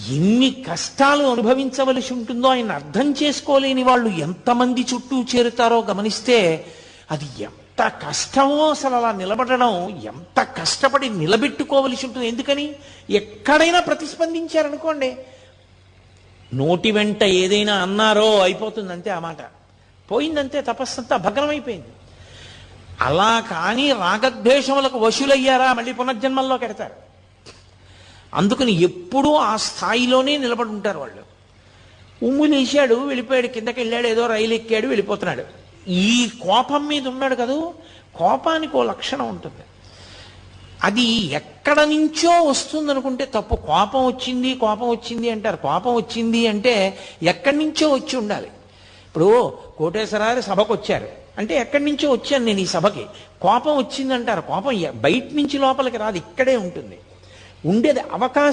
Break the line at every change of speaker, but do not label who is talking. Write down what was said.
ఎన్ని కష్టాలు అనుభవించవలసి ఉంటుందో ఆయన అర్థం చేసుకోలేని వాళ్ళు ఎంతమంది చుట్టూ చేరుతారో గమనిస్తే అది ఎంత కష్టమో, అసలు అలా నిలబడడం ఎంత కష్టపడి నిలబెట్టుకోవలసి ఉంటుంది. ఎందుకని ఎక్కడైనా ప్రతిస్పందించారనుకోండి, నోటి వెంట ఏదైనా అన్నారో అయిపోతుందంతే, ఆ మాట పోయిందంతే, తపస్సంతా భగ్నమైపోయింది. అలా కానీ రాగద్వేషములకు వశులయ్యారా మళ్ళీ పునర్జన్మల్లో కెడతారు. అందుకని ఎప్పుడూ ఆ స్థాయిలోనే నిలబడి ఉంటారు వాళ్ళు. ఉమ్ములేశాడు, వెళ్ళిపోయాడు, కిందకి వెళ్ళాడు, ఏదో రైలు ఎక్కాడు, వెళ్ళిపోతున్నాడు. ఈ కోపం మీద ఉన్నాడు కదూ, కోపానికి ఓ లక్షణం ఉంటుంది. అది ఎక్కడ నుంచో వస్తుంది అనుకుంటే తప్పు. కోపం వచ్చింది అంటారు. కోపం వచ్చింది అంటే ఎక్కడి నుంచో వచ్చి ఉండాలి. ఇప్పుడు కోటేశ్వరారు సభకు వచ్చారు అంటే ఎక్కడి నుంచో వచ్చాను నేను ఈ సభకి. కోపం వచ్చింది అంటారు. కోపం బయట నుంచి లోపలికి రాదు, ఇక్కడే ఉంటుంది. ఉండేది అవకాశం